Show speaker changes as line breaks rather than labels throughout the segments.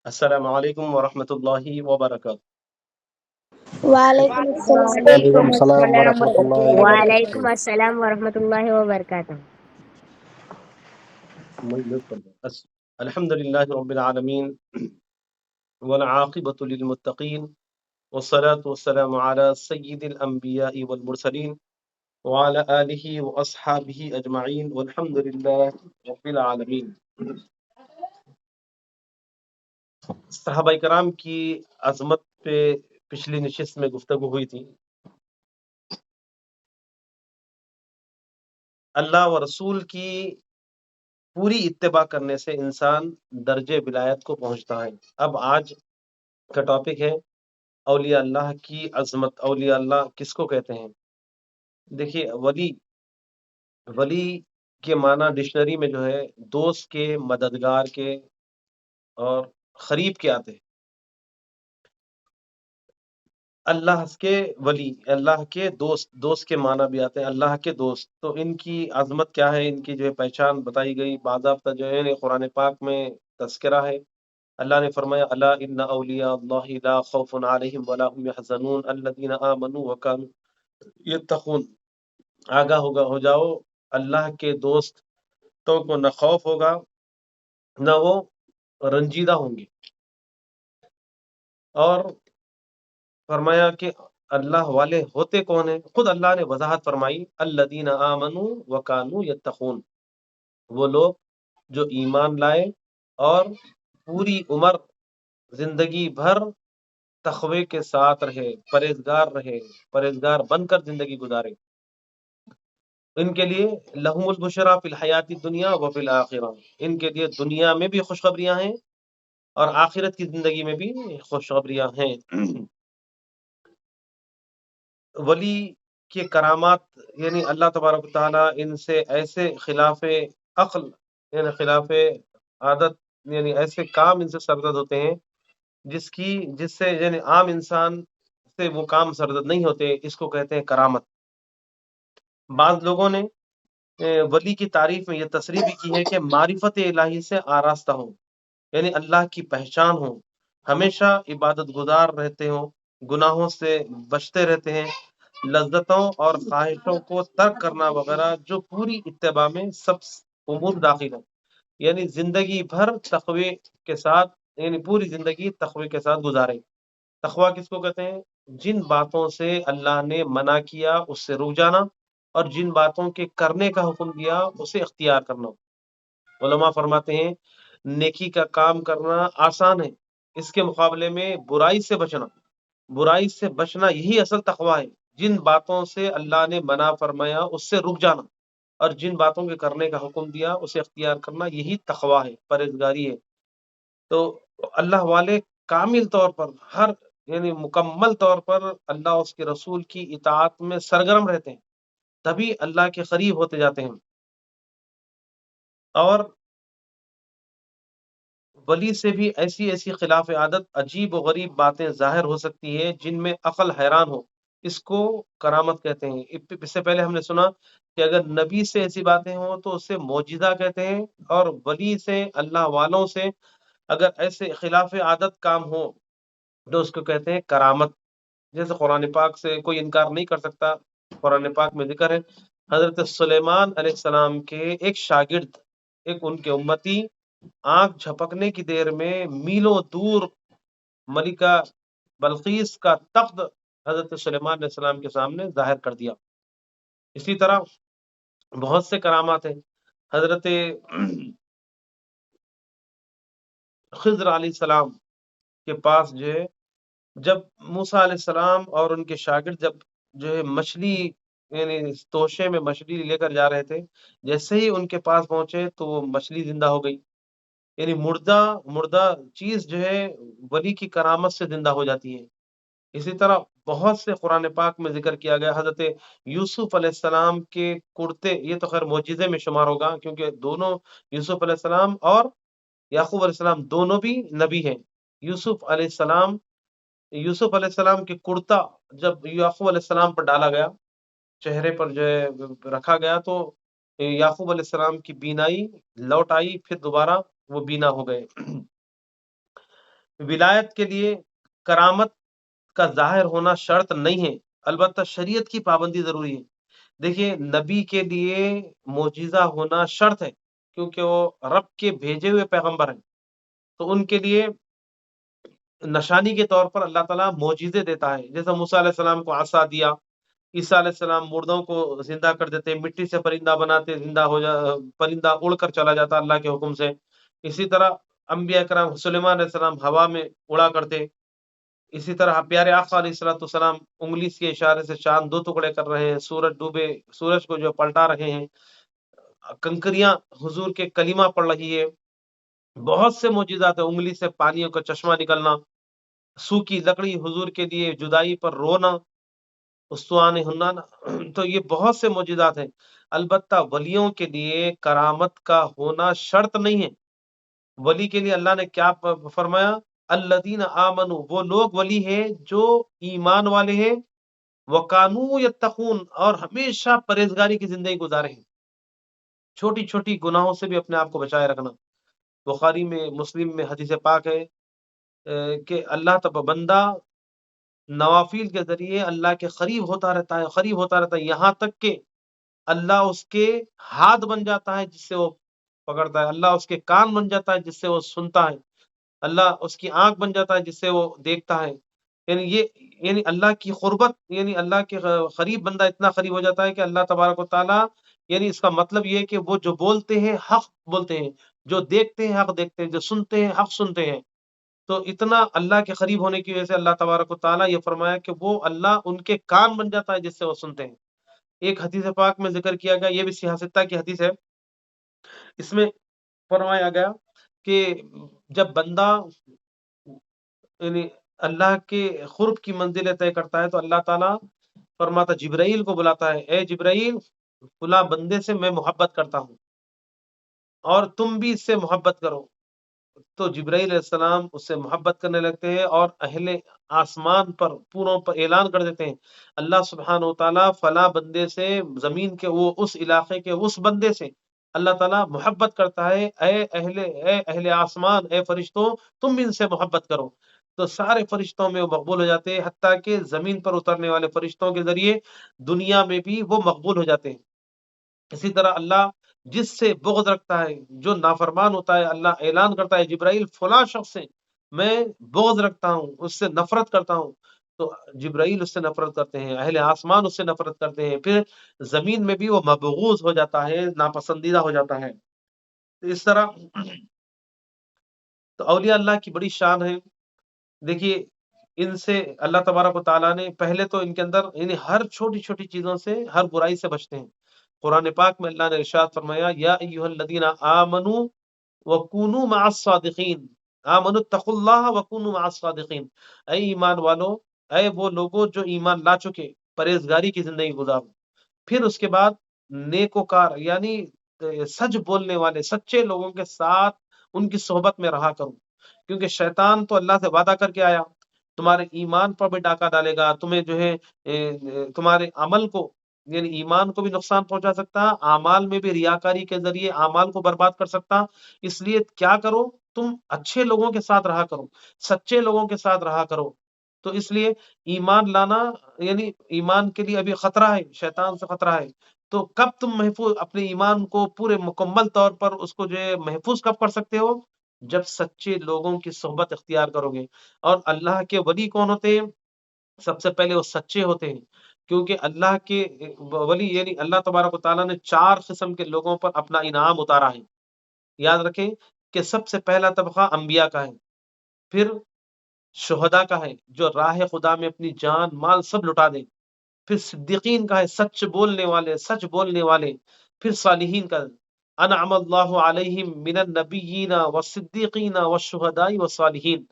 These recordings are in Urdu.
السلام علیکم ورحمۃ اللہ وبرکاتہ۔
وعلیکم السلام
وعلیکم السلام ورحمۃ اللہ
وعلیکم
وبرکاتہ۔
السلام ورحمۃ اللہ وبرکاتہ۔
الحمد للہ رب العالمین والعاقبۃ للمتقین والصلاة والسلام علی سید الانبیاء والمرسلین وعلی آلہ واصحابہ اجمعین والحمد للہ رب العالمین۔ صحابہ کرام کی عظمت پہ پچھلی نشست میں گفتگو ہوئی تھی۔ اللہ و رسول کی پوری اتباع کرنے سے انسان درجے ولایت کو پہنچتا ہے۔ اب آج کا ٹاپک ہے اولیاء اللہ کی عظمت۔ اولیاء اللہ کس کو کہتے ہیں؟ دیکھیے، ولی کے معنی ڈکشنری میں جو ہے دوست کے، مددگار کے اور قریب کے آتے ہیں۔ اللہ کے ولی، اللہ کے دوست کے معنی بھی آتے ہیں، اللہ کے دوست۔ تو ان کی عظمت کیا ہے، ان کی جو ہے پہچان بتائی گئی، باضابطہ جو ہے قرآن پاک میں تذکرہ ہے۔ اللہ نے فرمایا الا ان اولیاء اللہ لا خوف علیہم ولا هم يحزنون الذين آمنوا وكانوا يتقون۔ آگاہ ہو جاؤ، اللہ کے دوست تو کو نہ خوف ہوگا نہ وہ رنجیدہ ہوں گے۔ اور فرمایا کہ اللہ والے ہوتے کون ہیں؟ خود اللہ نے وضاحت فرمائی الذین آمنوا وکانوا یتقون، وہ لوگ جو ایمان لائے اور پوری عمر زندگی بھر تقوی کے ساتھ رہے، پرہیزگار بن کر زندگی گزارے۔ ان کے لیے لہم البشریٰ فی الحیات الدنیا وفی الآخرہ، ان کے لیے دنیا میں بھی خوشخبریاں ہیں اور آخرت کی زندگی میں بھی خوشخبریاں ہیں۔ ولی کے کرامات یعنی اللہ تبارک و تعالیٰ ان سے ایسے خلاف عقل یعنی خلاف عادت یعنی ایسے کام ان سے سرزد ہوتے ہیں جس سے یعنی عام انسان سے وہ کام سرزد نہیں ہوتے، اس کو کہتے ہیں کرامت۔ بعض لوگوں نے ولی کی تعریف میں یہ تصریح بھی کی ہے کہ معرفت الہی سے آراستہ ہوں، یعنی اللہ کی پہچان ہو، ہمیشہ عبادت گزار رہتے ہوں، گناہوں سے بچتے رہتے ہیں، لذتوں اور خواہشوں کو ترک کرنا وغیرہ جو پوری اتباع میں سب امور داخل ہیں، یعنی زندگی بھر تقوی کے ساتھ یعنی پوری زندگی تقوی کے ساتھ گزارے۔ تقوی کس کو کہتے ہیں؟ جن باتوں سے اللہ نے منع کیا اس سے رک جانا، اور جن باتوں کے کرنے کا حکم دیا اسے اختیار کرنا۔ علماء فرماتے ہیں نیکی کا کام کرنا آسان ہے، اس کے مقابلے میں برائی سے بچنا یہی اصل تقوی ہے۔ جن باتوں سے اللہ نے منع فرمایا اس سے رک جانا، اور جن باتوں کے کرنے کا حکم دیا اسے اختیار کرنا، یہی تقوی ہے، پرہیزگاری ہے۔ تو اللہ والے کامل طور پر یعنی مکمل طور پر اللہ اس کے رسول کی اطاعت میں سرگرم رہتے ہیں، تبھی اللہ کے قریب ہوتے جاتے ہیں۔ اور ولی سے بھی ایسی خلاف عادت، عجیب و غریب باتیں ظاہر ہو سکتی ہے جن میں عقل حیران ہو، اس کو کرامت کہتے ہیں۔ اس سے پہلے ہم نے سنا کہ اگر نبی سے ایسی باتیں ہوں تو اسے معجزہ کہتے ہیں، اور ولی سے، اللہ والوں سے اگر ایسے خلاف عادت کام ہو تو اس کو کہتے ہیں کرامت۔ جیسے قرآن پاک سے کوئی انکار نہیں کر سکتا، قرآن پاک میں ذکر ہے حضرت سلیمان علیہ السلام کے ایک شاگرد، ایک ان کے امتی، آنکھ جھپکنے کی دیر میں میلوں دور ملکہ بلقیس کا تخت حضرت سلیمان علیہ السلام کے سامنے ظاہر کر دیا۔ اسی طرح بہت سے کرامات ہیں۔ حضرت خضر علیہ السلام کے پاس جو ہے جب موسیٰ علیہ السلام اور ان کے شاگرد جب جو ہے مچھلی یعنی توشے میں مچھلی لے کر جا رہے تھے، جیسے ہی ان کے پاس پہنچے تو وہ مچھلی زندہ ہو گئی۔ یعنی مردہ چیز جو ہے ولی کی کرامت سے زندہ ہو جاتی ہے۔ اسی طرح بہت سے قرآن پاک میں ذکر کیا گیا، حضرت یوسف علیہ السلام کے کرتے، یہ تو خیر معجزے میں شمار ہوگا کیونکہ دونوں یوسف علیہ السلام اور یعقوب علیہ السلام دونوں بھی نبی ہیں۔ یوسف علیہ السلام کے کرتا جب یعقوب علیہ السلام پر ڈالا گیا، چہرے پر جو ہے رکھا گیا، تو یعقوب علیہ السلام کی بینائی لوٹ آئی، پھر دوبارہ وہ بینا ہو گئے۔ ولایت کے لیے کرامت کا ظاہر ہونا شرط نہیں ہے، البتہ شریعت کی پابندی ضروری ہے۔ دیکھیے نبی کے لیے معجزہ ہونا شرط ہے، کیونکہ وہ رب کے بھیجے ہوئے پیغمبر ہیں، تو ان کے لیے نشانی کے طور پر اللہ تعالیٰ معجزے دیتا ہے۔ جیسے موسیٰ علیہ السلام کو عصا دیا، عیسیٰ علیہ السلام مردوں کو زندہ کر دیتے، مٹی سے پرندہ بناتے، پرندہ اڑ کر چلا جاتا اللہ کے حکم سے۔ اسی طرح انبیاء کرام سلیمان علیہ السلام ہوا میں اڑا کرتے۔ اسی طرح پیارے آقا علیہ الصلوۃ والسلام انگلی کے اشارے سے چاند دو ٹکڑے کر رہے ہیں، سورج کو جو پلٹا رہے ہیں، کنکریاں حضور کے کلمہ پڑھ رہی ہے، بہت سے معجزات ہیں، انگلی سے پانیوں کا چشمہ نکلنا، سوکھی لکڑی حضور کے لیے جدائی پر رونا، استوان ہنانا، تو یہ بہت سے معجزات ہیں۔ البتہ ولیوں کے لیے کرامت کا ہونا شرط نہیں ہے۔ ولی کے لیے اللہ نے کیا فرمایا؟ الذین آمنوا، وہ لوگ ولی ہیں جو ایمان والے ہیں، وکانوا یتقون، اور ہمیشہ پرہیزگاری کی زندگی گزارے ہیں، چھوٹی چھوٹی گناہوں سے بھی اپنے آپ کو بچائے رکھنا۔ بخاری میں، مسلم میں حدیث پاک ہے کہ اللہ تب بندہ نوافل کے ذریعے اللہ کے قریب ہوتا رہتا ہے، قریب ہوتا رہتا ہے، یہاں تک کہ اللہ اس کے ہاتھ بن جاتا ہے جس سے وہ پکڑتا ہے، اللہ اس کے کان بن جاتا ہے جس سے وہ سنتا ہے، اللہ اس کی آنکھ بن جاتا ہے جس سے وہ دیکھتا ہے۔ یعنی اللہ کی قربت، یعنی اللہ کے قریب بندہ اتنا قریب ہو جاتا ہے کہ اللہ تبارک و تعالیٰ، یعنی اس کا مطلب یہ ہے کہ وہ جو بولتے ہیں حق بولتے ہیں، جو دیکھتے ہیں حق دیکھتے ہیں، جو سنتے ہیں حق سنتے ہیں۔ تو اتنا اللہ کے قریب ہونے کی وجہ سے اللہ تبارک و تعالیٰ یہ فرمایا کہ وہ اللہ ان کے کان بن جاتا ہے جس سے وہ سنتے ہیں۔ ایک حدیث پاک میں ذکر کیا گیا، یہ بھی صحیح ستہ کی حدیث ہے، اس میں فرمایا گیا کہ جب بندہ یعنی اللہ کے قرب کی منزلیں طے کرتا ہے تو اللہ تعالیٰ فرماتا جبرائیل کو بلاتا ہے، اے جبرائیل، فلاں بندے سے میں محبت کرتا ہوں اور تم بھی اس سے محبت کرو۔ تو جبرائیل علیہ السلام اس سے محبت کرنے لگتے ہیں اور اہل آسمان پر پوروں پر اعلان کر دیتے ہیں، اللہ سبحانہ و تعالیٰ فلاں بندے سے، زمین کے وہ اس علاقے کے اس بندے سے اللہ تعالیٰ محبت کرتا ہے، اے اہل آسمان، اے فرشتوں، تم بھی ان سے محبت کرو۔ تو سارے فرشتوں میں وہ مقبول ہو جاتے ہیں، حتیٰ کہ زمین پر اترنے والے فرشتوں کے ذریعے دنیا میں بھی وہ مقبول ہو جاتے ہیں۔ اسی طرح اللہ جس سے بغض رکھتا ہے، جو نافرمان ہوتا ہے، اللہ اعلان کرتا ہے جبرائیل فلاں شخص سے میں بغض رکھتا ہوں، اس سے نفرت کرتا ہوں، تو جبرائیل اس سے نفرت کرتے ہیں، اہل آسمان اس سے نفرت کرتے ہیں، پھر زمین میں بھی وہ مبغوض ہو جاتا ہے، ناپسندیدہ ہو جاتا ہے۔ تو اس طرح تو اولیاء اللہ کی بڑی شان ہے۔ دیکھیے ان سے اللہ تبارک و تعالیٰ نے پہلے تو ان کے اندر یعنی ہر چھوٹی چھوٹی چیزوں سے، ہر برائی سے بچتے ہیں۔ قرآن پاک میں اللہ نے ارشاد فرمایا، یا ایھا الذین آمنوا وکونوا مع الصادقین، آمنوا اتقوا اللہ وکونوا مع الصادقین، اے ایمان والو، اے وہ لوگوں جو ایمان لا چکے، پرہیزگاری کی زندگی گزارو، پھر اس کے بعد نیکوکار یعنی سچ بولنے والے سچے لوگوں کے ساتھ ان کی صحبت میں رہا کرو، کیونکہ شیطان تو اللہ سے وعدہ کر کے آیا تمہارے ایمان پر بھی ڈاکہ ڈالے گا، تمہیں جو ہے تمہارے عمل کو، یعنی ایمان کو بھی نقصان پہنچا سکتا، اعمال میں بھی ریاکاری کے ذریعے اعمال کو برباد کر سکتا۔ اس لیے کیا کرو، تم اچھے لوگوں کے ساتھ رہا کرو، سچے لوگوں کے ساتھ رہا کرو۔ تو اس لیے ایمان لانا یعنی ایمان کے لیے ابھی خطرہ ہے، شیطان سے خطرہ ہے، تو کب تم محفوظ اپنے ایمان کو پورے مکمل طور پر اس کو جو ہے محفوظ کب کر سکتے ہو؟ جب سچے لوگوں کی صحبت اختیار کرو گے۔ اور اللہ کے ولی کون ہوتے ہیں؟ سب سے پہلے وہ سچے ہوتے ہیں، کیونکہ اللہ کے ولی یعنی اللہ تبارک و تعالیٰ نے 4 قسم کے لوگوں پر اپنا انعام اتارا ہے۔ یاد رکھیں کہ سب سے پہلا طبقہ انبیاء کا ہے، پھر شہداء کا ہے جو راہ خدا میں اپنی جان مال سب لٹا دیں، پھر صدیقین کا ہے سچ بولنے والے، پھر صالحین کا انعم اللہ علیہم من النبیین والصدیقین والشہداء والصالحین۔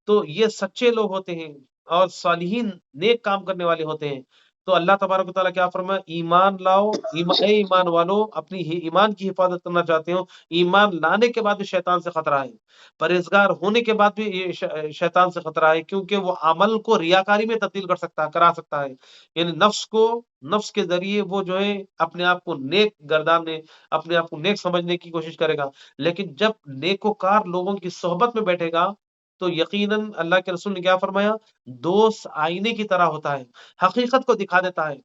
تو یہ سچے لوگ ہوتے ہیں اور صالحین نیک کام کرنے والے ہوتے ہیں۔ تو اللہ تبارک و تعالیٰ کیا فرمایا؟ ایمان لاؤ، اے ایمان والو، اپنی ایمان کی حفاظت کرنا چاہتے ہو، ایمان لانے کے بعد بھی شیطان سے خطرہ ہے، پرہیزگار ہونے کے بعد بھی یہ شیطان سے خطرہ ہے، کیونکہ وہ عمل کو ریاکاری میں تبدیل کرا سکتا ہے، یعنی نفس کے ذریعے وہ جو ہے اپنے آپ کو نیک گردانے، اپنے آپ کو نیک سمجھنے کی کوشش کرے گا، لیکن جب نیکوکار لوگوں کی صحبت میں بیٹھے گا تو یقیناً اللہ کے رسول نے کیا فرمایا، دوست آئینے کی طرح ہوتا ہے، حقیقت کو دکھا دیتا ہے.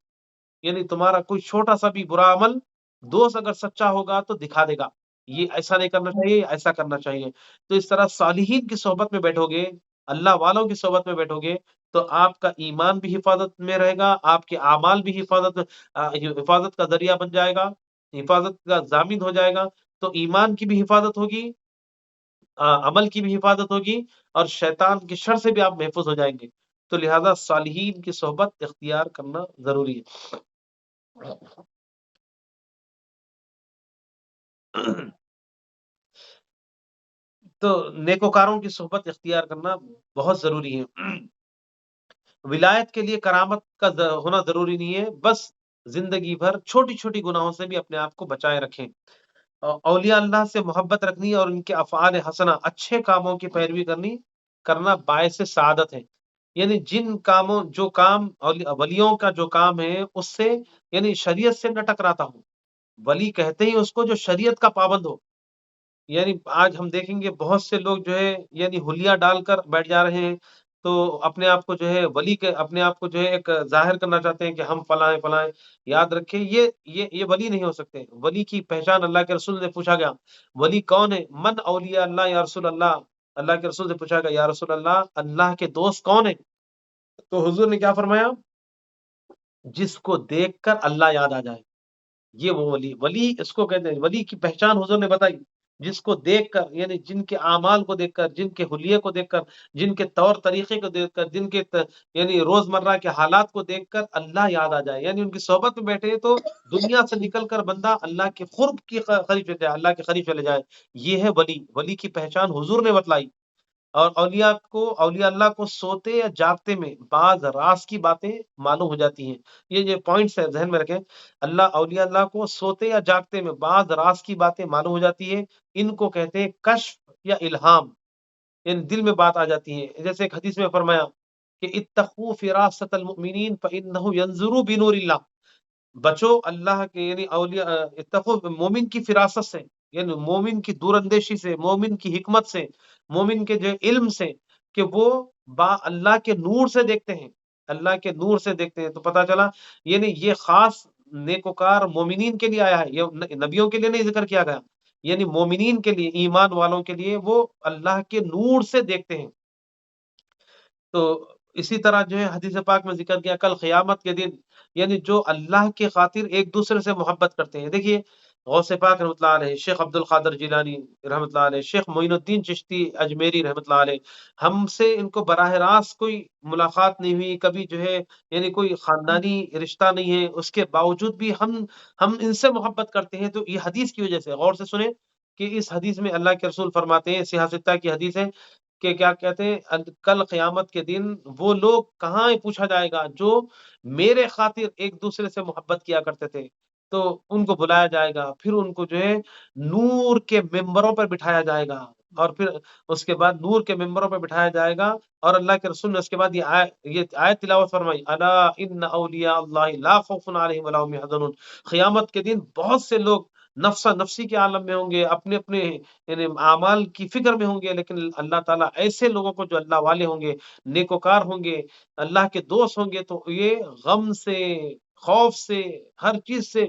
یعنی تمہارا کوئی چھوٹا سا بھی برا عمل دوست اگر سچا ہوگا تو دکھا دے گا، یہ ایسا نہیں کرنا چاہیے، ایسا کرنا چاہیے. تو اس طرح صالحین کی صحبت میں بیٹھو گے، اللہ والوں کی صحبت میں بیٹھو گے، تو آپ کا ایمان بھی حفاظت میں رہے گا، آپ کے اعمال بھی حفاظت کا ذریعہ بن جائے گا، حفاظت کا ضامن ہو جائے گا. تو ایمان کی بھی حفاظت ہوگی، عمل کی بھی حفاظت ہوگی، اور شیطان کی شر سے بھی آپ محفوظ ہو جائیں گے. تو لہذا صالحین کی صحبت اختیار کرنا ضروری ہے. تو نیکوکاروں کی صحبت اختیار کرنا بہت ضروری ہے. ولایت کے لیے کرامت کا ہونا ضروری نہیں ہے، بس زندگی بھر چھوٹی چھوٹی گناہوں سے بھی اپنے آپ کو بچائے رکھیں. اولیاء اللہ سے محبت رکھنی اور ان کے افعال حسنہ، اچھے کاموں کی پیروی کرنا باعث سعادت ہے. یعنی جن کاموں جو کام ولیوں کا جو کام ہے اس سے یعنی شریعت سے نہ ٹکراتا ہوں. ولی کہتے ہی اس کو جو شریعت کا پابند ہو. یعنی آج ہم دیکھیں گے بہت سے لوگ جو ہے یعنی حلیہ ڈال کر بیٹھ جا رہے ہیں، تو اپنے آپ کو جو ہے ولی کے اپنے آپ کو جو ہے ایک ظاہر کرنا چاہتے ہیں کہ ہم فلاں ہیں فلاں ہیں. یاد رکھیں یہ ولی نہیں ہو سکتے. ولی کی پہچان اللہ کے رسول سے پوچھا گیا، ولی کون ہے؟ من اولیاء اللہ یا رسول اللہ. اللہ کے رسول سے پوچھا گیا یا رسول اللہ، اللہ کے دوست کون ہیں؟ تو حضور نے کیا فرمایا، جس کو دیکھ کر اللہ یاد آ جائے، یہ وہ ولی اس کو کہتے ہیں. ولی کی پہچان حضور نے بتائی، جس کو دیکھ کر یعنی جن کے اعمال کو دیکھ کر، جن کے حلیے کو دیکھ کر، جن کے طور طریقے کو دیکھ کر، جن کے یعنی روزمرہ کے حالات کو دیکھ کر اللہ یاد آ جائے. یعنی ان کی صحبت میں بیٹھے تو دنیا سے نکل کر بندہ اللہ کے قرب کی قریب چلے جائے، اللہ کے قریب چلے جائے. یہ ہے ولی. ولی کی پہچان حضور نے بتلائی. اور اولیاء اللہ کو سوتے یا جاگتے میں بعض راز کی باتیں معلوم ہو جاتی ہیں. یہ پوائنٹس ہے، ذہن میں رکھیں. اولیاء اللہ کو سوتے یا جاگتے میں بعض راز کی باتیں معلوم ہو جاتی ہے. ان کو کہتے ہیں کشف یا الہام. ان دل میں بات آ جاتی ہے. جیسے ایک حدیث میں فرمایا کہ اتقوا فراست المؤمنین فانه ينظر بنور اللہ. بچو اللہ کے یعنی اولیاء اتقوا مومن کی فراست سے، یعنی مومن کی دور اندیشی سے، مومن کی حکمت سے، مومن کے جو علم سے، کہ وہ اللہ کے نور سے دیکھتے ہیں. اللہ کے نور سے دیکھتے ہیں. تو پتہ چلا یعنی یہ خاص نیکوکار مومنین کے لیے آیا ہے، یہ نبیوں کے لیے نہیں ذکر کیا گیا. یعنی مومنین کے لیے، ایمان والوں کے لیے وہ اللہ کے نور سے دیکھتے ہیں. تو اسی طرح جو ہے حدیث پاک میں ذکر کیا کل قیامت کے دن یعنی جو اللہ کے خاطر ایک دوسرے سے محبت کرتے ہیں. دیکھیے غوث پاک رحمۃ اللہ علیہ، شیخ عبد القادر جیلانی رحمۃ اللہ علیہ، شیخ معین الدین چشتی اجمیری رحمۃ اللہ علیہ، ہم سے ان کو براہ راست کوئی ملاقات نہیں ہوئی، کبھی جو ہے یعنی کوئی خاندانی رشتہ نہیں ہے، اس کے باوجود بھی ہم ان سے محبت کرتے ہیں. تو یہ حدیث کی وجہ سے غور سے سنیں کہ اس حدیث میں اللہ کے رسول فرماتے ہیں، صحیح ستہ کی حدیث ہے، کہ کیا کہتے ہیں کل قیامت کے دن وہ لوگ کہاں پوچھا جائے گا جو میرے خاطر ایک دوسرے سے محبت کیا کرتے تھے. تو ان کو بلایا جائے گا، پھر ان کو جو ہے نور کے ممبروں پر بٹھایا جائے گا، اور پھر اس کے بعد نور کے ممبروں پر بٹھایا جائے گا. اور اللہ کے رسول نے اس کے بعد یہ آیت تلاوت فرمائی، الا ان اولیاء اللہ لا خوف علیہم ولا هم يحزنون. قیامت کے دن بہت سے لوگ نفسا نفسی کے عالم میں ہوں گے، اپنے اپنے یعنی اعمال کی فکر میں ہوں گے، لیکن اللہ تعالیٰ ایسے لوگوں کو جو اللہ والے ہوں گے، نیکوکار ہوں گے، اللہ کے دوست ہوں گے، تو یہ غم سے، خوف سے، ہر چیز سے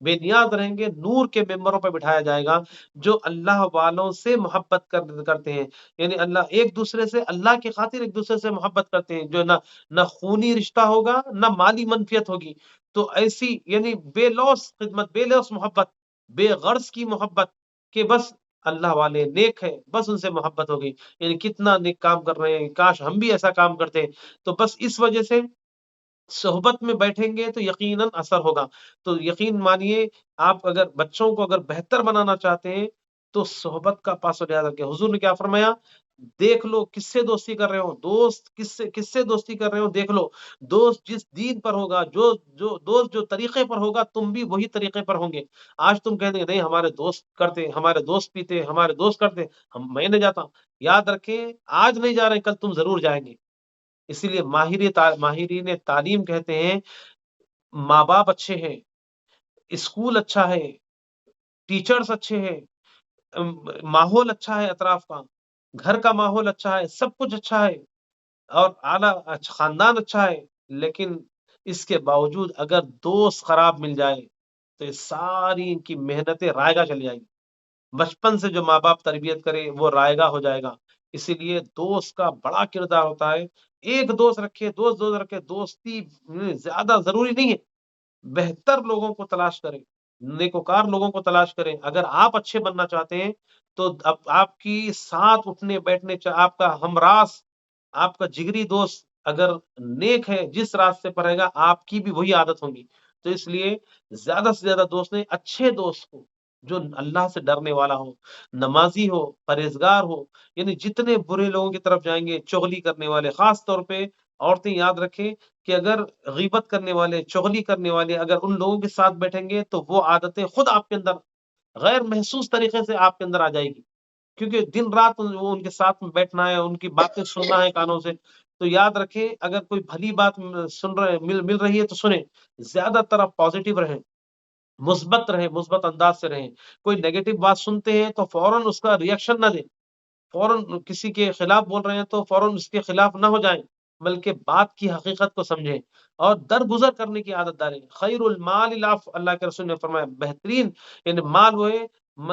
بے نیاز رہیں گے. نور کے ممبروں پہ بٹھایا جائے گا جو اللہ والوں سے محبت کرتے ہیں. یعنی اللہ ایک دوسرے سے، اللہ کی خاطر ایک دوسرے سے محبت کرتے ہیں، جو نہ خونی رشتہ ہوگا نہ مالی منفیت ہوگی. تو ایسی یعنی بے لوث خدمت، بے لوث محبت، بے غرض کی محبت، کہ بس اللہ والے نیک ہے، بس ان سے محبت ہو گئی. یعنی کتنا نیک کام کر رہے ہیں، کاش ہم بھی ایسا کام کرتے. تو بس اس وجہ سے صحبت میں بیٹھیں گے تو یقیناً اثر ہوگا. تو یقین مانیے آپ اگر بچوں کو اگر بہتر بنانا چاہتے ہیں تو صحبت کا پاس و لحاظ رکھیں. حضور نے کیا فرمایا، دیکھ لو کس سے دوستی کر رہے ہو، دوست کس سے دوستی کر رہے ہو دیکھ لو. دوست جس دین پر ہوگا، دوست جو طریقے پر ہوگا، تم بھی وہی طریقے پر ہوں گے. آج تم کہتے ہیں نہیں ہمارے دوست کرتے، ہمارے دوست پیتے، ہمارے دوست کرتے، میں نہیں جاتا. یاد رکھیں آج نہیں جا رہے، کل تم ضرور جائیں گے. اسی لیے ماہرین تعلیم کہتے ہیں ماں باپ اچھے ہیں، اسکول اچھا ہے، ٹیچرز اچھے ہیں، ماحول اچھا ہے اطراف کا، گھر کا ماحول اچھا ہے، سب کچھ اچھا ہے، اور اعلیٰ خاندان اچھا ہے، لیکن اس کے باوجود اگر دوست خراب مل جائے تو یہ ساری ان کی محنتیں رائگاں چلی جائیں گی۔ بچپن سے جو ماں باپ تربیت کرے وہ رائگاں ہو جائے گا۔ اسی لیے دوست کا بڑا کردار ہوتا ہے۔ ایک دوست رکھے، دوست رکھے، دوستی زیادہ ضروری نہیں ہے، بہتر لوگوں کو تلاش کریں، نیکوکار لوگوں کو تلاش کریں۔ اگر آپ اچھے بننا چاہتے ہیں تو اب آپ کی ساتھ اٹھنے بیٹھنے آپ کا ہمراس، آپ کا جگری دوست اگر نیک ہے، جس راستے پر رہے گا آپ کی بھی وہی عادت ہوگی۔ تو اس لیے زیادہ سے زیادہ دوست نے اچھے دوست کو، جو اللہ سے ڈرنے والا ہو، نمازی ہو، پرہیزگار ہو، یعنی جتنے برے لوگوں کی طرف جائیں گے، چغلی کرنے والے، خاص طور پہ عورتیں یاد رکھیں کہ اگر غیبت کرنے والے، چغلی کرنے والے اگر ان لوگوں کے ساتھ بیٹھیں گے تو وہ عادتیں خود آپ کے اندر غیر محسوس طریقے سے آپ کے اندر آ جائے گی، کیونکہ دن رات وہ ان کے ساتھ میں بیٹھنا ہے، ان کی باتیں سننا ہے کانوں سے۔ تو یاد رکھیں اگر کوئی بھلی بات سن رہے مل رہی ہے تو سنیں، زیادہ تر آپ پازیٹیو رہیں، مثبت رہیں، مثبت انداز سے رہیں۔ کوئی نیگیٹو بات سنتے ہیں تو فوراً اس کا ریئیکشن نہ دیں، فوراً کسی کے خلاف بول رہے ہیں تو فوراً اس کے خلاف نہ ہو جائیں، بلکہ بات کی حقیقت کو سمجھیں اور درگزر کرنے کی عادت ڈالیں۔ خیر المال العفو، اللہ کے رسول نے فرمایا بہترین یعنی مال ہوئے،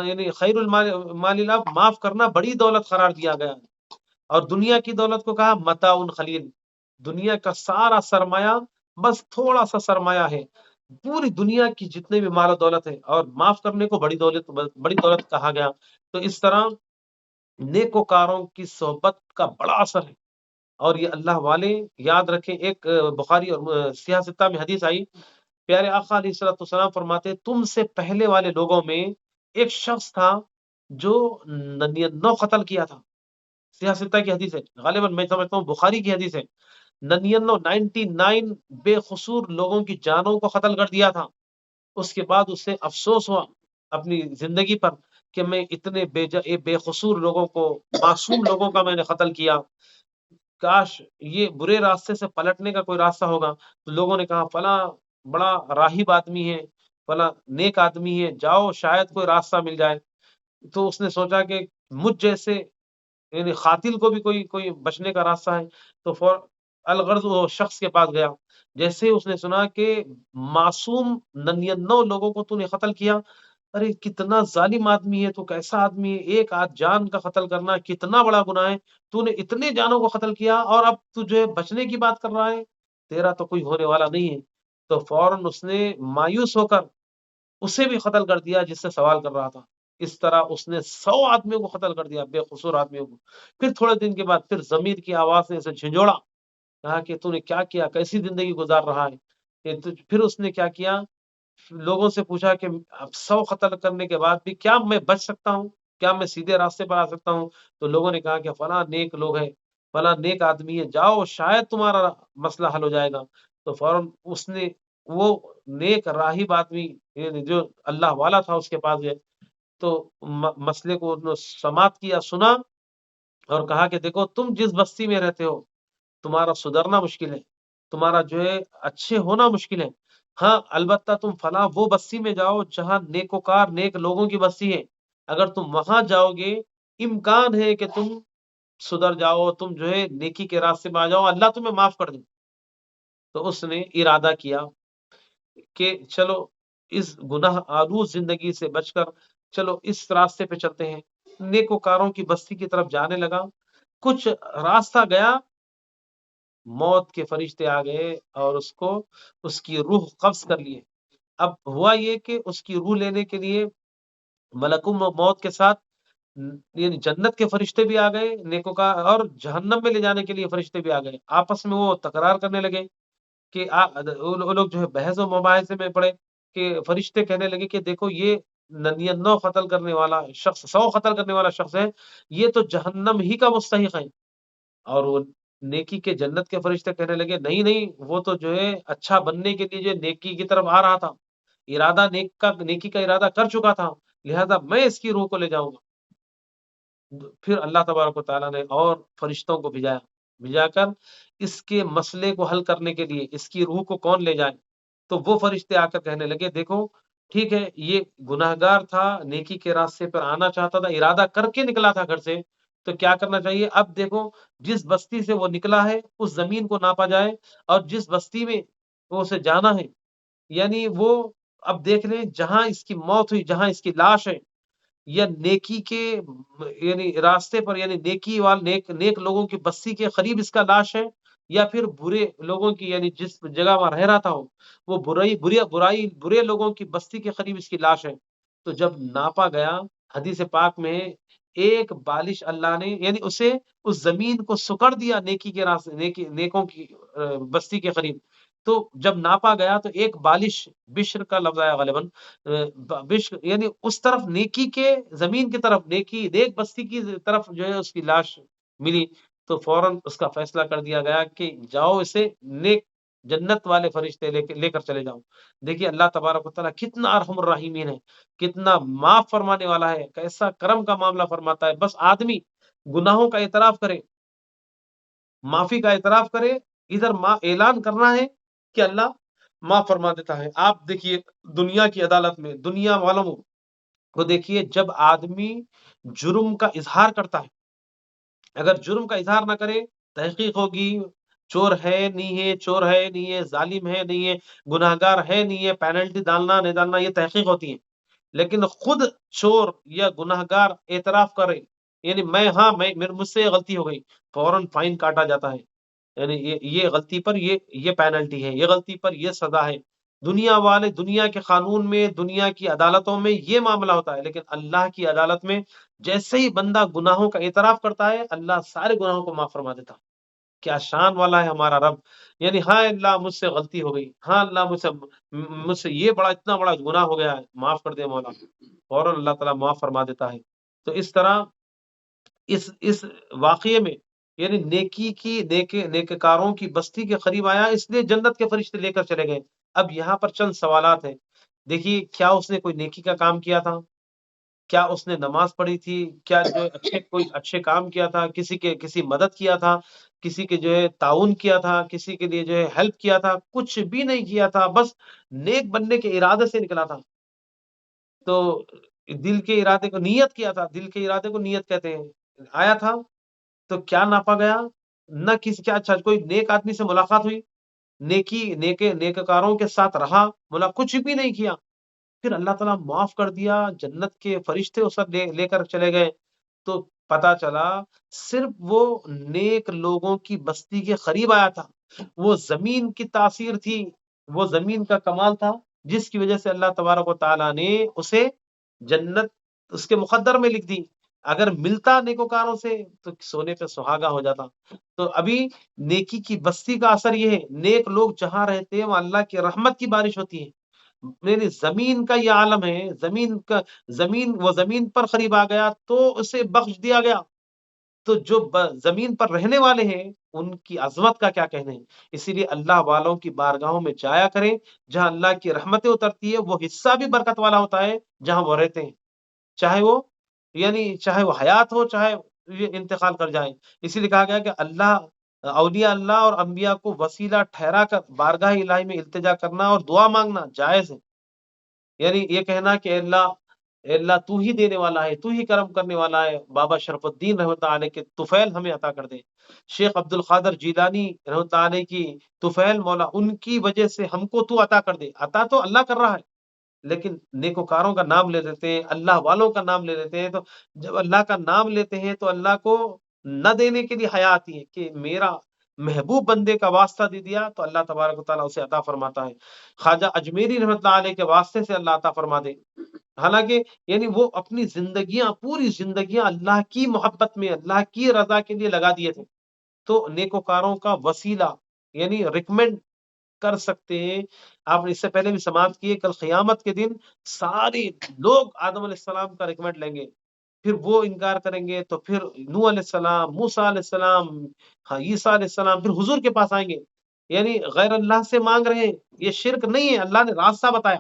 یعنی خیر المال العفو، معاف کرنا بڑی دولت قرار دیا گیا ہے۔ اور دنیا کی دولت کو کہا متاع قلیل، دنیا کا سارا سرمایہ بس تھوڑا سا سرمایہ ہے، پوری دنیا کی جتنے بھی مال و دولت ہے، اور معاف کرنے کو بڑی دولت کہا گیا۔ تو اس طرح نیکوکاروں کی صحبت کا بڑا اثر ہے، اور یہ اللہ والے یاد رکھیں۔ ایک بخاری اور سیاہ ستہ میں حدیث آئی، پیارے آقا علیہ الصلوۃ والسلام فرماتے تم سے پہلے والے لوگوں میں ایک شخص تھا جو 99 قتل کیا تھا، سیاہ ستہ کی حدیث ہے، غالباً میں سمجھتا ہوں بخاری کی حدیث ہے، 99 بے قصور لوگوں کی جانوں کو قتل کر دیا تھا۔ اس کے بعد اسے افسوس ہوا اپنی زندگی پر کہ میں اتنے بے قصور لوگوں کو، معصوم لوگوں کا میں نے قتل کیا، کاش یہ برے راستے سے پلٹنے کا کوئی راستہ ہوگا۔ تو لوگوں نے کہا فلاں بڑا راہب آدمی ہے، فلاں نیک آدمی ہے، جاؤ شاید کوئی راستہ مل جائے۔ تو اس نے سوچا کہ مجھ جیسے یعنی قاتل کو بھی کوئی بچنے کا راستہ ہے، تو الغرض وہ شخص کے پاس گیا۔ جیسے اس نے سنا کہ معصوم 99 لوگوں کو تو نے قتل کیا، ارے کتنا ظالم آدمی ہے تو، کیسا آدمی ہے، ایک آدھ جان کا قتل کرنا کتنا بڑا گناہ ہے، تو نے اتنے جانوں کو قتل کیا اور اب تجھے بچنے کی بات کر رہا ہے، تیرا تو کوئی ہونے والا نہیں ہے۔ تو فوراً اس نے مایوس ہو کر اسے بھی قتل کر دیا جس سے سوال کر رہا تھا۔ اس طرح اس نے 100 آدمیوں کو قتل کر دیا، بے قصور آدمیوں کو۔ پھر تھوڑے دن کے بعد پھر ضمیر کی آواز نے اسے جھنجھوڑا، کہا کہ تو نے کیا کیا، کیسی زندگی گزار رہا ہے پھر اس نے کیا کیا، لوگوں سے پوچھا کہ اب 100 قتل کرنے کے بعد بھی کیا میں بچ سکتا ہوں، کیا میں سیدھے راستے پر آ سکتا ہوں؟ تو لوگوں نے کہا کہ فلاں نیک لوگ ہیں، فلاں نیک آدمی ہے، جاؤ شاید تمہارا مسئلہ حل ہو جائے گا۔ تو فوراً اس نے وہ نیک راہب آدمی یعنی جو اللہ والا تھا اس کے پاس گئے، تو مسئلے کو انہوں نے سماعت کیا، سنا، اور کہا کہ دیکھو تم جس بستی میں رہتے ہو تمہارا سدھرنا مشکل ہے، تمہارا جو ہے اچھے ہونا مشکل ہے، ہاں البتہ تم فلاں وہ بستی میں جاؤ جہاں نیکوکار نیک لوگوں کی بستی ہے، اگر تم وہاں جاؤ گے امکان ہے کہ تم سدھر جاؤ، تم جو ہے نیکی کے راستے میں آ جاؤ، اللہ تمہیں معاف کر دے۔ تو اس نے ارادہ کیا کہ چلو اس گناہ آلود زندگی سے بچ کر چلو اس راستے پہ چلتے ہیں، نیکوکاروں کی بستی کی طرف جانے لگا۔ کچھ راستہ گیا، موت کے فرشتے آ گئے اور اس کی روح قبض کر لیے۔ اب ہوا یہ کہ اس کی روح لینے کے لیے ملکم موت کے ساتھ یعنی جنت کے فرشتے بھی آ گئے نیکوں کا، اور جہنم میں لے جانے کے لیے فرشتے بھی آ گئے۔ آپس میں وہ تکرار کرنے لگے کہ وہ لوگ جو ہے بحث و مباحثے میں پڑے کہ فرشتے کہنے لگے کہ دیکھو یہ 99 قتل کرنے والا شخص، 100 قتل کرنے والا شخص ہے، یہ تو جہنم ہی کا مستحق ہے۔ اور وہ نیکی کے جنت کے فرشتے کہنے لگے نہیں نہیں، وہ تو جو ہے اچھا بننے کے لیے جو نیکی کی طرف آ رہا تھا، ارادہ نیکی کا ارادہ کر چکا تھا، لہذا میں اس کی روح کو لے جاؤں گا۔ پھر اللہ تبارک و تعالیٰ نے اور فرشتوں کو بھیجا کر اس کے مسئلے کو حل کرنے کے لیے اس کی روح کو کون لے جائے۔ تو وہ فرشتے آ کر کہنے لگے دیکھو ٹھیک ہے، یہ گناہگار تھا، نیکی کے راستے پر آنا چاہتا تھا، ارادہ کر کے نکلا تھا گھر سے، تو کیا کرنا چاہیے؟ اب دیکھو جس بستی سے وہ نکلا ہے اس زمین کو ناپا جائے، اور جس بستی میں وہ اسے جانا ہے، یعنی وہ اب دیکھ لیں جہاں اس کی موت ہوئی، جہاں اس کی لاش ہے، یا نیکی کے یعنی راستے پر، یعنی نیکی نیک لوگوں کی بستی کے قریب اس کا لاش ہے، یا پھر برے لوگوں کی، یعنی جس جگہ وہاں رہ رہا تھا وہ برے لوگوں کی بستی کے قریب اس کی لاش ہے۔ تو جب ناپا گیا، حدیث پاک میں ایک بالش اللہ نے یعنی اسے اس زمین کو سکڑ دیا نیکی کے راستے، نیکوں کی بستی کے قریب۔ تو جب ناپا گیا تو ایک بالش، بشر کا لفظ آیا غالباً، بشر یعنی اس طرف نیکی کے زمین کی طرف، نیک بستی کی طرف جو ہے اس کی لاش ملی، تو فوراً اس کا فیصلہ کر دیا گیا کہ جاؤ اسے نیک جنت والے فرشتے لے کر چلے جاؤ۔ دیکھیے اللہ تبارک و تعالیٰ کتنا ارحم الراحمین ہے، کتنا معاف فرمانے والا ہے، کیسا کرم کا معاملہ فرماتا ہے۔ بس آدمی گناہوں کا اعتراف کرے، معافی کا اعتراف کرے، ادھر اعلان کرنا ہے کہ اللہ معاف فرما دیتا ہے۔ آپ دیکھیے دنیا کی عدالت میں، دنیا والوں کو دیکھیے، جب آدمی جرم کا اظہار کرتا ہے، اگر جرم کا اظہار نہ کرے، تحقیق ہوگی، چور ہے نہیں ہے، چور ہے نہیں ہے، ظالم ہے نہیں ہے، گناہگار ہے نہیں ہے، پینلٹی ڈالنا نہیں ڈالنا، یہ تحقیق ہوتی ہے۔ لیکن خود چور یا گناہگار اعتراف کرے، یعنی مجھ سے یہ غلطی ہو گئی، فوراً فائن کاٹا جاتا ہے، یعنی یہ غلطی پر یہ پینلٹی ہے، یہ غلطی پر یہ سزا ہے۔ دنیا والے، دنیا کے قانون میں، دنیا کی عدالتوں میں یہ معاملہ ہوتا ہے، لیکن اللہ کی عدالت میں جیسے ہی بندہ گناہوں کا اعتراف کرتا ہے، اللہ سارے گناہوں کو معاف فرما دیتا ہے۔ کیا شان والا ہے ہمارا رب! یعنی ہاں اللہ مجھ سے غلطی ہو گئی، ہاں اللہ مجھ سے یہ اتنا بڑا گناہ ہو گیا ہے، معاف کر دے مولا، فوراً اللہ تعالیٰ معاف فرما دیتا ہے۔ تو اس طرح اس واقعے میں یعنی نیککاروں کی بستی کے قریب آیا، اس لیے جنت کے فرشتے لے کر چلے گئے۔ اب یہاں پر چند سوالات ہیں۔ دیکھیے کیا اس نے کوئی نیکی کا کام کیا تھا؟ کیا اس نے نماز پڑھی تھی؟ کیا جو کوئی اچھے کام کیا تھا؟ کسی مدد کیا تھا؟ کسی کے جو ہے تعاون کیا تھا؟ کسی کے لیے جو ہے ہیلپ کیا تھا؟ کچھ بھی نہیں کیا تھا، بس نیک بننے کے ارادے سے نکلا تھا۔ تو دل کے ارادے کو نیت کیا تھا، دل کے ارادے کو نیت کہتے ہیں۔ آیا تھا تو کیا ناپا گیا؟ نہ کسی کیا اچھا کوئی نیک آدمی سے ملاقات ہوئی، نیککاروں کے ساتھ رہا، کچھ بھی نہیں کیا، پھر اللہ تعالیٰ معاف کر دیا، جنت کے فرشتے اس پر لے کر چلے گئے۔ تو پتا چلا صرف وہ نیک لوگوں کی بستی کے قریب آیا تھا، وہ زمین کی تاثیر تھی، وہ زمین کا کمال تھا، جس کی وجہ سے اللہ تبارک و تعالیٰ نے اسے جنت اس کے مقدر میں لکھ دی۔ اگر ملتا نیکوکاروں سے تو سونے پہ سہاگا ہو جاتا۔ تو ابھی نیکی کی بستی کا اثر یہ ہے، نیک لوگ جہاں رہتے ہیں وہاں اللہ کی رحمت کی بارش ہوتی ہے۔ میری زمین کا یہ عالم ہے، وہ زمین پر قریب آ گیا تو اسے بخش دیا گیا۔ تو جو زمین پر رہنے والے ہیں ان کی عظمت کا کیا کہنے ہیں۔ اسی لیے اللہ والوں کی بارگاہوں میں جایا کریں، جہاں اللہ کی رحمتیں اترتی ہے، وہ حصہ بھی برکت والا ہوتا ہے جہاں وہ رہتے ہیں، چاہے وہ حیات ہو، چاہے یہ انتقال کر جائیں۔ اسی لیے کہا گیا کہ اولیاء اللہ اور انبیاء کو وسیلہ ٹھہرا کر بارگاہ الہی میں التجا کرنا اور دعا مانگنا جائز ہے۔ یعنی یہ کہنا کہ اے اللہ تو ہی دینے والا ہے، تو ہی کرم کرنے والا ہے، بابا شرف الدین رحمۃ اللہ علیہ کے طفیل ہمیں عطا کر دے، شیخ عبد القادر جیلانی رحمۃ اللہ علیہ کی طفیل مولا، ان کی وجہ سے ہم کو تو عطا کر دے۔ عطا تو اللہ کر رہا ہے، لیکن نیکوکاروں کا نام لے لیتے ہیں، اللہ والوں کا نام لے لیتے ہیں، تو جب اللہ کا نام لیتے ہیں تو اللہ کو نہ دینے کے لیے حیا آتی ہے کہ میرا محبوب بندے کا واسطہ دے دیا تو اللہ تبارک و تعالیٰ اسے عطا فرماتا ہے۔ خواجہ اجمیری رحمۃ اللہ علیہ کے واسطے سے اللہ عطا فرما دے، حالانکہ یعنی وہ اپنی پوری زندگیاں اللہ کی محبت میں، اللہ کی رضا کے لیے لگا دیے تھے۔ تو نیکوکاروں کا وسیلہ یعنی ریکمینڈ کر سکتے ہیں۔ آپ نے اس سے پہلے بھی سماعت کیے، کل قیامت کے دن سارے لوگ آدم علیہ السلام کا ریکمینڈ لیں گے، پھر وہ انکار کریں گے تو پھر نوح علیہ السلام، موسیٰ علیہ السلام، عیسیٰ علیہ السلام پھر حضور کے پاس آئیں گے، یعنی غیر اللہ سے مانگ رہے ہیں، یہ شرک نہیں ہے، اللہ نے راستہ بتایا۔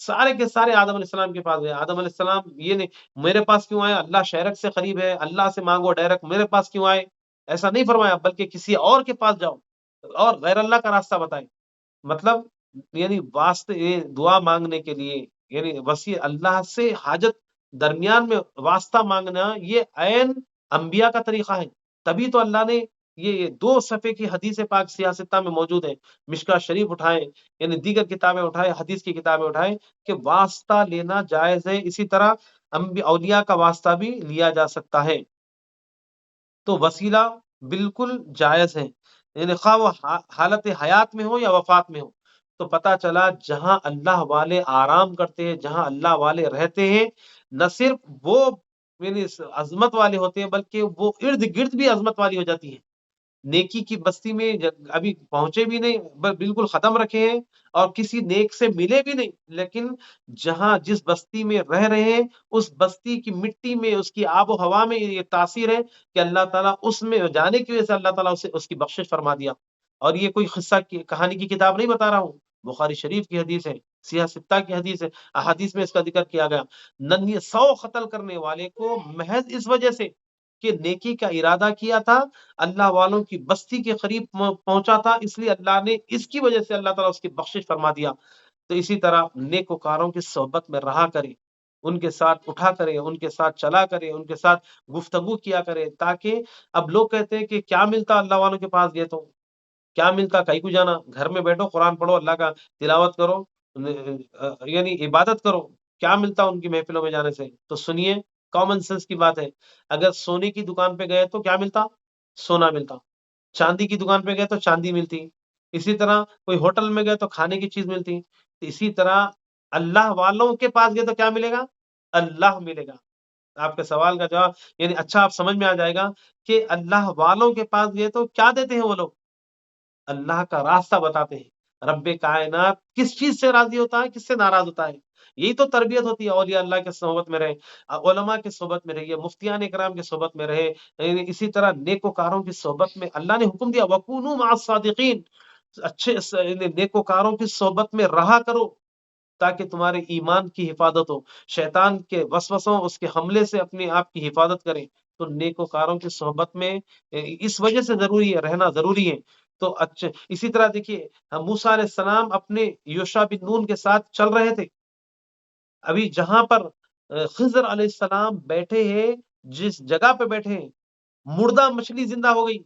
سارے کے سارے آدم علیہ السلام کے پاس گئے، آدم علیہ السلام یہ نہیں میرے پاس کیوں آئے، اللہ شرک سے قریب ہے، اللہ سے مانگو ڈائریکٹ، میرے پاس کیوں آئے، ایسا نہیں فرمایا، بلکہ کسی اور کے پاس جاؤ اور غیر اللہ کا راستہ بتائیں۔ مطلب یعنی واسطے دعا مانگنے کے لیے، یعنی اللہ سے حاجت درمیان میں واسطہ مانگنا، یہ عین انبیاء کا طریقہ ہے، تبھی تو اللہ نے یہ 2 صفحے کی حدیث پاک سیاستہ میں موجود ہے، مشکا شریف اٹھائیں، یعنی دیگر کتابیں اٹھائیں، حدیث کی کتابیں اٹھائیں کہ واسطہ لینا جائز ہے، اسی طرح اولیاء کا واسطہ بھی لیا جا سکتا ہے، تو وسیلہ بالکل جائز ہے، یعنی خواہ وہ حالت حیات میں ہو یا وفات میں ہو۔ تو پتہ چلا جہاں اللہ والے آرام کرتے ہیں، جہاں اللہ والے رہتے ہیں، نہ صرف وہ یعنی عظمت والے ہوتے ہیں بلکہ وہ ارد گرد بھی عظمت والی ہو جاتی ہے۔ نیکی کی بستی میں ابھی پہنچے بھی نہیں، بالکل ختم رکھے ہیں اور کسی نیک سے ملے بھی نہیں، لیکن جہاں جس بستی میں رہ رہے ہیں اس بستی کی مٹی میں، اس کی آب و ہوا میں یہ تاثیر ہے کہ اللہ تعالیٰ اس میں جانے کی وجہ سے اللہ تعالیٰ اسے اس کی بخشش فرما دیا۔ اور یہ کوئی قصہ کی کہانی کی کتاب نہیں بتا رہا ہوں، بخاری شریف کی حدیث ہے، سیاہ ستہ کی حدیث ہے، احادیث میں اس کا ذکر کیا گیا۔ 100 قتل کرنے والے کو محض اس وجہ سے کہ نیکی کا ارادہ کیا تھا، اللہ والوں کی بستی کے قریب پہنچا تھا، اس لیے اللہ نے اس کی وجہ سے اللہ تعالیٰ اس کی بخشش فرما دیا۔ تو اسی طرح نیکوکاروں کی صحبت میں رہا کرے، ان کے ساتھ اٹھا کرے، ان کے ساتھ چلا کرے، ان کے ساتھ گفتگو کیا کرے، تاکہ اب لوگ کہتے ہیں کہ کیا ملتا اللہ والوں کے پاس گئے تو کیا ملتا، کہیں کو جانا، گھر میں بیٹھو قرآن پڑھو، اللہ کا تلاوت کرو، یعنی عبادت کرو، کیا ملتا ان کی محفلوں میں جانے سے؟ تو سنیے، کامن سینس کی بات ہے، اگر سونے کی دکان پہ گئے تو کیا ملتا؟ سونا ملتا، چاندی کی دکان پہ گئے تو چاندی ملتی، اسی طرح کوئی ہوٹل میں گئے تو کھانے کی چیز ملتی، اسی طرح اللہ والوں کے پاس گئے تو کیا ملے گا؟ اللہ ملے گا۔ آپ کے سوال کا جواب یعنی اچھا آپ سمجھ میں آ جائے گا کہ اللہ والوں کے پاس گئے تو کیا دیتے ہیں وہ لوگ؟ اللہ کا راستہ بتاتے ہیں۔ رب کائنات کس چیز سے راضی ہوتا ہے، کس سے ناراض ہوتا ہے، یہی تو تربیت ہوتی ہے۔ اولیاء اللہ کے صحبت میں رہے، علماء کی صحبت میں رہیے، مفتیان کرام کی صحبت میں رہے، اسی طرح نیکوکاروں کی صحبت میں اللہ نے حکم دیا وَكُونُوا مَعَ الصَّادِقِينَ، اچھے نیکوکاروں کی صحبت میں رہا کرو تاکہ تمہارے ایمان کی حفاظت ہو، شیطان کے وسوسوں اس کے حملے سے اپنے آپ کی حفاظت کریں۔ تو نیکوکاروں کی صحبت میں اس وجہ سے ضروری ہے، رہنا ضروری ہے۔ تو اچھا اسی طرح دیکھیے موسیٰ علیہ السلام اپنے یوشع بن نون کے ساتھ چل رہے تھے، ابھی جہاں پر خضر علیہ السلام بیٹھے ہیں، جس جگہ پہ بیٹھے ہیں مردہ مچھلی زندہ ہو گئی۔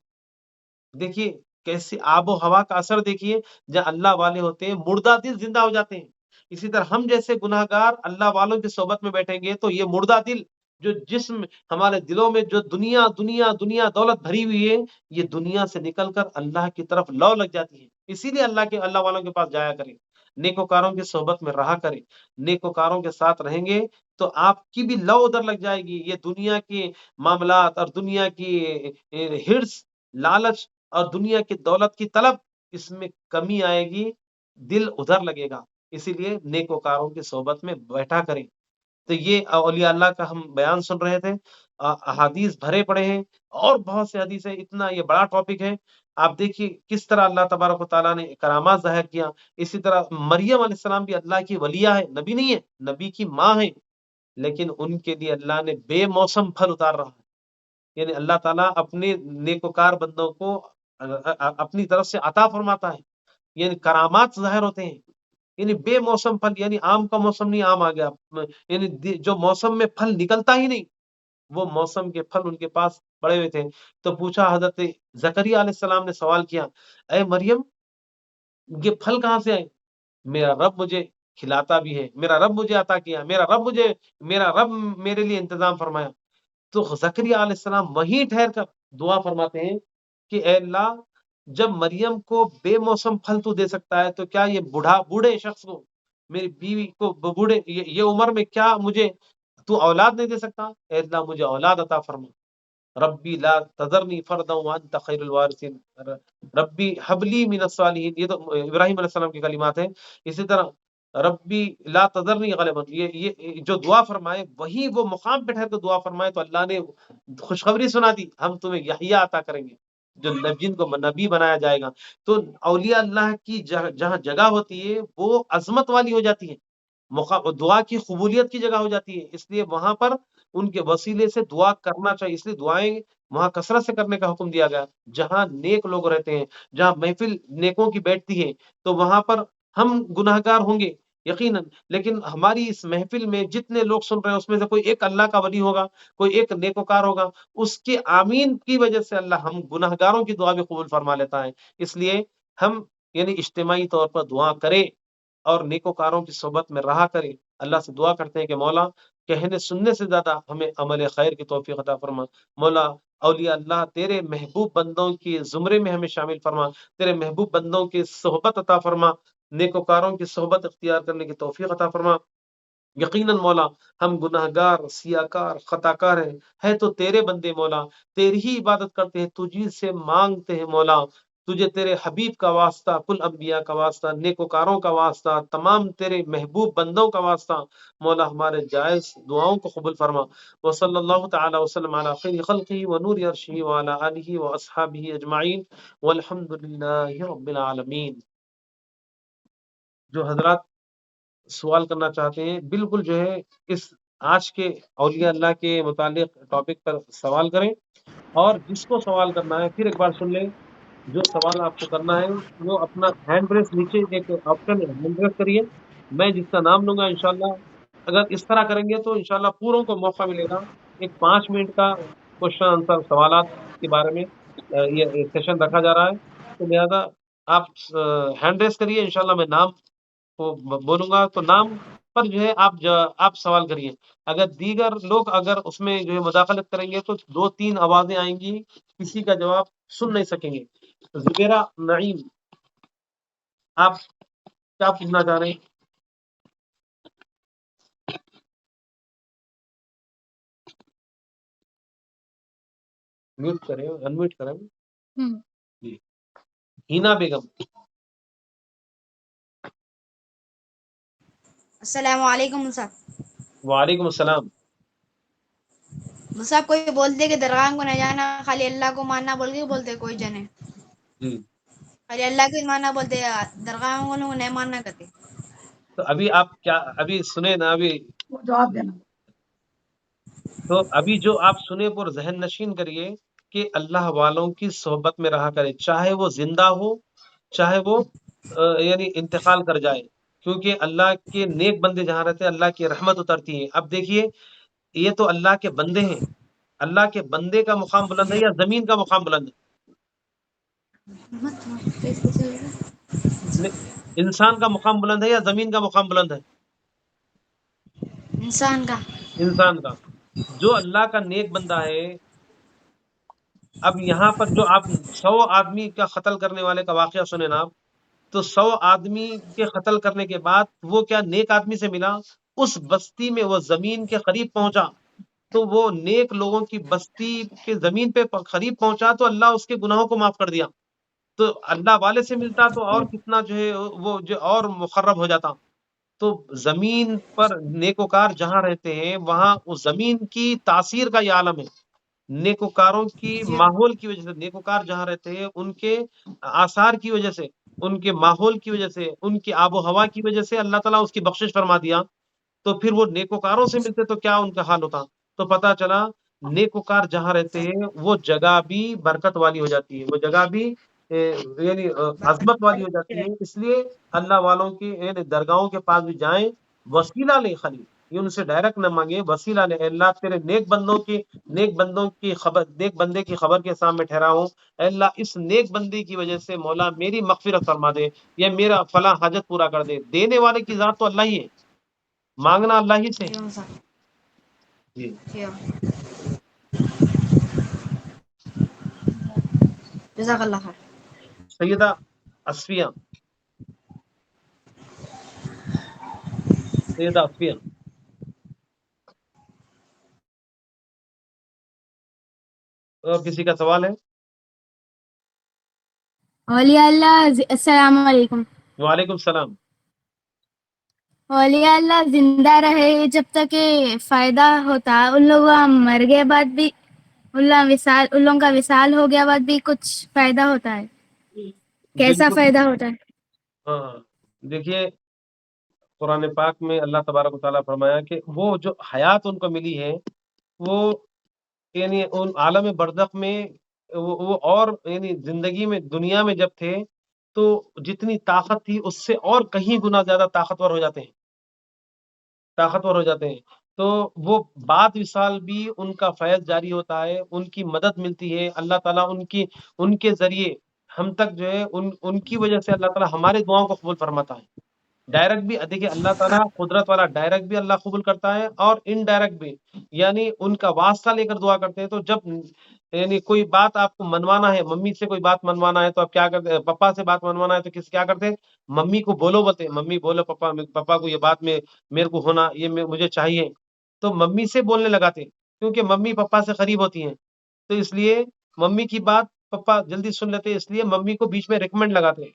دیکھیے کیسی آب و ہوا کا اثر، دیکھیے جہاں اللہ والے ہوتے ہیں مردہ دل زندہ ہو جاتے ہیں۔ اسی طرح ہم جیسے گناہ گار اللہ والوں کی صحبت میں بیٹھیں گے تو یہ مردہ دل جو جسم ہمارے دلوں میں جو دنیا دنیا دنیا دولت بھری ہوئی ہے، یہ دنیا سے نکل کر اللہ کی طرف لو لگ جاتی ہے۔ اسی لیے اللہ والوں کے پاس جایا کریں، نیکوکاروں کی صحبت میں رہا کریں، نیکوکاروں کے ساتھ رہیں گے تو آپ کی بھی لو ادھر لگ جائے گی۔ یہ دنیا کے معاملات اور دنیا کی ہرس، لالچ اور دنیا کی دولت کی طلب، اس میں کمی آئے گی، دل ادھر لگے گا۔ اسی لیے نیکوکاروں کی صحبت میں بیٹھا کریں۔ تو یہ اولیاء اللہ کا ہم بیان سن رہے تھے، احادیث بھرے پڑے ہیں اور بہت سے حدیث ہیں، اتنا یہ بڑا ٹاپک ہے۔ آپ دیکھیے کس طرح اللہ تبارک و تعالیٰ نے کرامات ظاہر کیا۔ اسی طرح مریم علیہ السلام بھی اللہ کی ولیہ ہے، نبی نہیں ہے، نبی کی ماں ہے، لیکن ان کے لیے اللہ نے بے موسم پھل اتار رہا ہے۔ یعنی اللہ تعالیٰ اپنے نیکوکار بندوں کو اپنی طرف سے عطا فرماتا ہے، یعنی کرامات ظاہر ہوتے ہیں، یعنی بے موسم پھل، یعنی آم کا موسم نہیں آم آ گیا، یعنی جو موسم میں پھل نکلتا ہی نہیں، وہ موسم کے پھل ان کے پاس پڑے ہوئے تھے۔ تو پوچھا حضرت زکریا علیہ السلام نے سوال کیا، اے مریم یہ پھل کہاں سے آئے؟ میرا رب مجھے کھلاتا بھی ہے، میرا رب مجھے عطا کیا، میرا رب میرے لیے انتظام فرمایا۔ تو زکریا علیہ السلام وہیں ٹھہر کر دعا فرماتے ہیں کہ اے اللہ جب مریم کو بے موسم پھل تو دے سکتا ہے تو کیا یہ بوڑھے شخص کو، میری بیوی کو بوڑھے یہ عمر میں کیا مجھے تو اولاد نہیں دے سکتا؟ اے اللہ مجھے اولاد عطا فرما، ربی لا تذرنی فردا وانت خیر الوارثین، ربی حبلی من الصالحین، یہ تو ابراہیم علیہ السلام کی کلمات ہیں۔ اسی طرح ربی لا تذرنی غالبا، یہ جو دعا فرمائے وہی وہ مقام پہ ٹھہر کر دعا فرمائے تو اللہ نے خوشخبری سنا دی، ہم تمہیں یحییٰ عطا کریں گے، جو جن کو نبی بنایا جائے گا۔ تو اولیاء اللہ کی جہاں جگہ ہوتی ہے وہ عظمت والی ہو جاتی ہے، دعا کی قبولیت کی جگہ ہو جاتی ہے، اس لیے وہاں پر ان کے وسیلے سے دعا کرنا چاہیے، اس لیے دعائیں وہاں کثرت سے کرنے کا حکم دیا گیا۔ جہاں نیک لوگ رہتے ہیں، جہاں محفل نیکوں کی بیٹھتی ہے، تو وہاں پر ہم گناہ گار ہوں گے، یقیناً. لیکن ہماری اس محفل میں جتنے لوگ سن رہے ہیں اس میں سے کوئی ایک اللہ کا ولی ہوگا، کوئی ایک نیکوکار ہوگا، اس کے آمین کی وجہ سے اللہ ہم گناہ گاروں کی دعا بھی قبول فرما لیتا ہے. اس لیے ہم یعنی اجتماعی طور پر دعا کریں اور نیکوکاروں کی صحبت میں رہا کریں. اللہ سے دعا کرتے ہیں کہ مولا کہنے سننے سے زیادہ ہمیں عمل خیر کی توفیق عطا فرما. مولا اولیاء اللہ تیرے محبوب بندوں کی زمرے میں ہمیں شامل فرما، تیرے محبوب بندوں کی صحبت عطا فرما، نیکوکاروں کی صحبت اختیار کرنے کی توفیق عطا فرما. یقیناً مولا ہم گناہ گار، سیاکار، خطا کار ہیں تو تیرے بندے مولا، تیری ہی عبادت کرتے ہیں، تجھی سے مانگتے ہیں مولا. تجھے تیرے حبیب کا واسطہ، کل انبیاء کا واسطہ، نیکوکاروں کا واسطہ، تمام تیرے محبوب بندوں کا واسطہ مولا ہمارے جائز دعاؤں کو قبول فرما. وصلی اللہ تعالی وسلم علی خیر خلقہ ونور عرشہ وعلی آلہ واصحابہ اجمعین والحمد للہ رب العالمین. جو حضرات سوال کرنا چاہتے ہیں بالکل جو ہے اس آج کے اولیاء اللہ کے متعلق ٹاپک پر سوال کریں، اور جس کو سوال کرنا ہے پھر ایک بار سن لیں. جو سوال آپ کو کرنا ہے وہ اپنا ہینڈ ریس نیچے ایک آپشن ہے، ہینڈ ریس کریے، میں جس کا نام لوں گا انشاءاللہ اگر اس طرح کریں گے تو انشاءاللہ پوروں کو موقع ملے گا. ایک 5 منٹ کا کوشچن آنسر سوالات کے بارے میں یہ سیشن رکھا جا رہا ہے، تو لہذا آپ ہینڈ ریس کریے، انشاءاللہ میں نام کو بولوں گا تو نام پر جو ہے آپ سوال کریے. اگر دیگر لوگ اگر اس میں جو ہے مداخلت کریں گے تو 2-3 آوازیں آئیں گی، کسی کا جواب سن نہیں سکیں گے. زبیرہ نعیم آپ کیا پوچھنا چاہ رہے ہیں؟ میوٹ کریں، انمیوٹ کریں. جی ہینا بیگم.
السلام علیکم صاحب.
وعلیکم السلام.
صاحب کوئی بولتے کہ درگاہ کو نہ جانا، خالی اللہ کو ماننا بول کے بولتے کوئی جنے،
جی
خالی اللہ کو ہی ماننا بولتے، درگاہ کو نہیں ماننا کرتے.
تو ابھی آپ کیا ابھی سنے نا، ابھی
جواب دینا.
تو ابھی جو آپ سنے پر ذہن نشین کریے کہ اللہ والوں کی صحبت میں رہا کرے، چاہے وہ زندہ ہو چاہے وہ یعنی انتقال کر جائے، کیونکہ اللہ کے نیک بندے جہاں رہتے ہیں اللہ کی رحمت اترتی ہے. اب دیکھیے یہ تو اللہ کے بندے ہیں، اللہ کے بندے کا مقام بلند ہے یا زمین کا مقام بلند ہے؟ انسان کا مقام بلند ہے یا زمین کا مقام بلند ہے؟
انسان کا.
انسان کا. جو اللہ کا نیک بندہ ہے، اب یہاں پر جو آپ 100 آدمی کا قتل کرنے والے کا واقعہ سنیں نا آپ، تو 100 آدمی کے قتل کرنے کے بعد وہ کیا نیک آدمی سے ملا؟ اس بستی میں وہ زمین کے قریب پہنچا تو وہ نیک لوگوں کی بستی کے زمین پہ قریب پہنچا تو اللہ اس کے گناہوں کو معاف کر دیا. تو اللہ والے سے ملتا تو اور کتنا جو ہے وہ جو اور مخرب ہو جاتا. تو زمین پر نیکوکار جہاں رہتے ہیں وہاں اس زمین کی تاثیر کا یہ عالم ہے. نیکوکاروں کی ماحول کی وجہ سے، نیکوکار جہاں رہتے ہیں ان کے آثار کی وجہ سے، ان کے ماحول کی وجہ سے، ان کی آب و ہوا کی وجہ سے اللہ تعالیٰ اس کی بخشش فرما دیا. تو پھر وہ نیکوکاروں سے ملتے تو کیا ان کا حال ہوتا؟ تو پتا چلا نیکوکار جہاں رہتے ہیں وہ جگہ بھی برکت والی ہو جاتی ہے، وہ جگہ بھی یعنی عظمت والی ہو جاتی ہے. اس لیے اللہ والوں کی یعنی درگاہوں کے پاس بھی جائیں، وسیلہ لیں، خالی یہ ان سے ڈائریکٹ نہ مانگے، وسیلہ لیں. اللہ تیرے نیک بندوں کی خبر، نیک بندے کی خبر کے سامنے ٹھہرا ہوں، اے اللہ اس نیک بندی کی وجہ سے مولا میری مغفرت فرما دے یا میرا فلاں حاجت پورا کر دے. دینے والے کی ذات تو اللہ ہی ہے، مانگنا اللہ ہی سے. جی
جزاک اللہ خیر.
سیدہ اصفیہ. سیدہ اصفیہ اور کسی کا سوال ہے؟
اولیاء اللہ السلام علیکم.
وعلیکم السلام.
اولیاء اللہ زندہ رہے جب تک فائدہ ہوتا، ان لوگوں مر گئے بعد بھی ان لوگوں کا وصال ہو گیا بعد بھی کچھ فائدہ ہوتا ہے؟ کیسا
بالکل.
فائدہ ہوتا ہے؟
ہاں دیکھیے قرآن پاک میں اللہ تبارک و تعالیٰ فرمایا کہ وہ جو حیات ان کو ملی ہے وہ یعنی ان عالم برزخ میں وہ اور یعنی زندگی میں دنیا میں جب تھے تو جتنی طاقت تھی اس سے اور کہیں گنا زیادہ طاقتور ہو جاتے ہیں. طاقتور ہو جاتے ہیں، تو وہ بعد وصال بھی ان کا فیض جاری ہوتا ہے، ان کی مدد ملتی ہے، اللہ تعالیٰ ان کے ذریعے ہم تک جو ہے ان کی وجہ سے اللہ تعالیٰ ہمارے دعاؤں کو قبول فرماتا ہے۔ ڈائریکٹ بھی دیکھیے اللہ تعالیٰ قدرت والا ڈائریکٹ بھی اللہ قبول کرتا ہے اور انڈائریکٹ بھی، یعنی ان کا واسطہ لے کر دعا کرتے ہیں۔ تو جب یعنی کوئی بات آپ کو منوانا ہے، ممی سے کوئی بات منوانا ہے تو آپ کیا کرتے ہیں، پپا سے بات منوانا ہے تو کیا کرتے ہیں، ممی کو بولو بولتے ہیں، ممی بولو پپا کو یہ بات میں میرے کو ہونا، یہ مجھے چاہیے، تو ممی سے بولنے لگاتے ہیں، کیونکہ ممی پپا سے قریب ہوتی ہیں، تو اس لیے ممی کی بات پپا جلدی سن لیتے ہیں، اس لیے ممی کو بیچ میں ریکمنڈ لگاتے ہیں